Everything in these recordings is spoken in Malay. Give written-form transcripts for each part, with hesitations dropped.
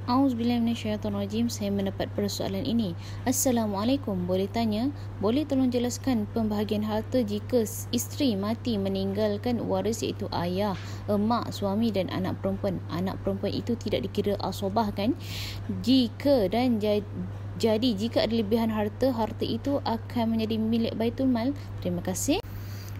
Auzubillahi minasyaitonirrajim. Saya mendapat persoalan ini. Assalamualaikum. Boleh tanya, boleh tolong jelaskan pembahagian harta jika isteri mati meninggalkan waris iaitu ayah, emak, suami dan anak perempuan. Anak perempuan itu tidak dikira asabah kan? Jadi jika ada lebihan harta itu akan menjadi milik Baitul Mal. Terima kasih.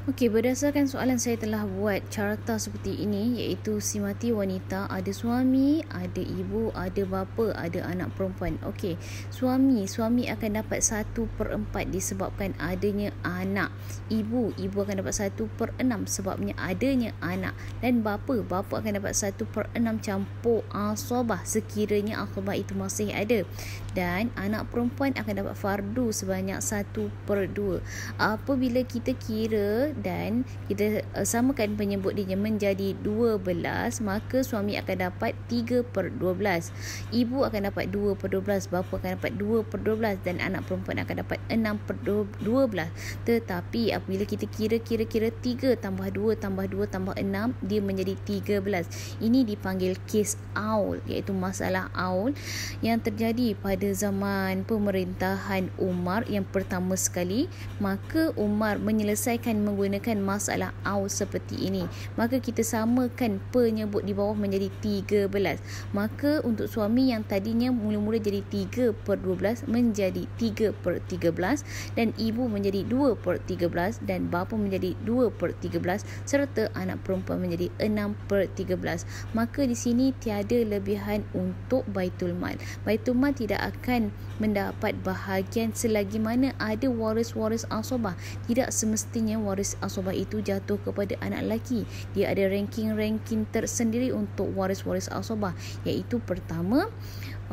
Okey, berdasarkan soalan saya telah buat carta seperti ini, iaitu si mati wanita, ada suami, ada ibu, ada bapa, ada anak perempuan. Okey, suami akan dapat 1/4 disebabkan adanya anak. Ibu akan dapat 1/6 sebabnya adanya anak. Dan bapa akan dapat 1/6 campur asabah sekiranya asabah itu masih ada. Dan anak perempuan akan dapat fardu sebanyak 1/2. Apabila kita kira dan kita samakan penyebut dia menjadi 12, maka suami akan dapat 3/12, ibu akan dapat 2/12, bapa akan dapat 2/12 dan anak perempuan akan dapat 6/12. Tetapi apabila kita kira 3 tambah 2 tambah 2 tambah 6, dia menjadi 13. Ini dipanggil kes aul, iaitu masalah aul yang terjadi pada zaman pemerintahan Umar yang pertama sekali. Maka Umar menyelesaikan menggunakan masalah aul seperti ini. Maka kita samakan penyebut di bawah menjadi 13. Maka untuk suami yang tadinya mula-mula jadi 3/12 menjadi 3/13, dan ibu menjadi 2/13 dan bapa menjadi 2/13 serta anak perempuan menjadi 6/13. Maka di sini tiada lebihan untuk Baitul Mal. Baitul Mal tidak akan mendapat bahagian selagi mana ada waris-waris asabah. Tidak semestinya waris asabah itu jatuh kepada anak lelaki. Dia ada ranking-ranking tersendiri untuk waris-waris asabah, iaitu pertama,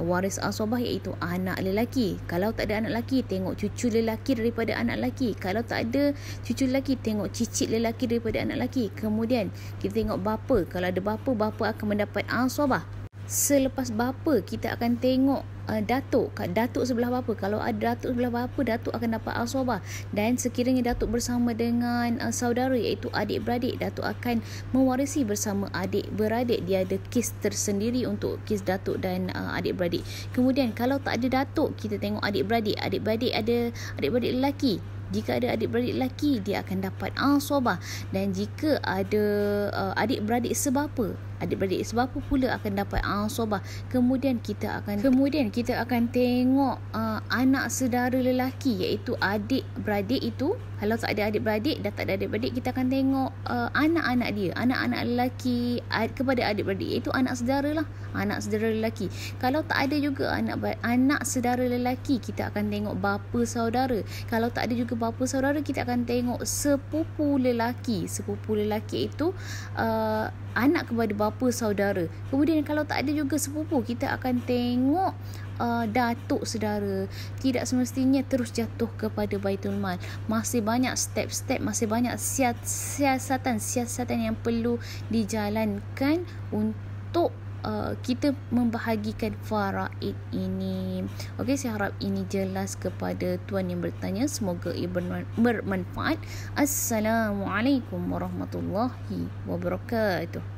waris asabah iaitu anak lelaki. Kalau tak ada anak lelaki, tengok cucu lelaki daripada anak lelaki. Kalau tak ada cucu lelaki, tengok cicit lelaki daripada anak lelaki. Kemudian kita tengok bapa. Kalau ada bapa akan mendapat asabah. Selepas bapa, kita akan tengok datuk sebelah bapa. Kalau ada datuk sebelah bapa, datuk akan dapat asabah. Dan sekiranya datuk bersama dengan saudara iaitu adik-beradik, datuk akan mewarisi bersama adik-beradik. Dia ada kes tersendiri untuk kes datuk dan adik-beradik. Kemudian kalau tak ada datuk, kita tengok adik-beradik. Adik-beradik ada adik-beradik lelaki. Jika ada adik-beradik lelaki, dia akan dapat asabah. Dan jika ada adik-beradik sebapa pula akan dapat asabah. Kemudian kita akan tengok anak saudara lelaki, iaitu adik-beradik itu. Kalau tak ada adik-beradik, dah tak ada adik-beradik, kita akan tengok anak-anak dia, anak-anak lelaki kepada adik-beradik, iaitu anak saudara lah, anak saudara lelaki. Kalau tak ada juga anak saudara lelaki, kita akan tengok bapa saudara. Kalau tak ada juga bapa saudara, kita akan tengok sepupu lelaki. Sepupu lelaki itu anak kepada bapa saudara. Kemudian kalau tak ada juga sepupu, kita akan tengok datuk saudara. Tidak semestinya terus jatuh kepada Baitul Mal. Masih banyak step-step, masih banyak siasatan yang perlu dijalankan untuk kita membahagikan faraid ini. Okey, saya harap ini jelas kepada tuan yang bertanya. Semoga ia bermanfaat. Assalamualaikum warahmatullahi wabarakatuh.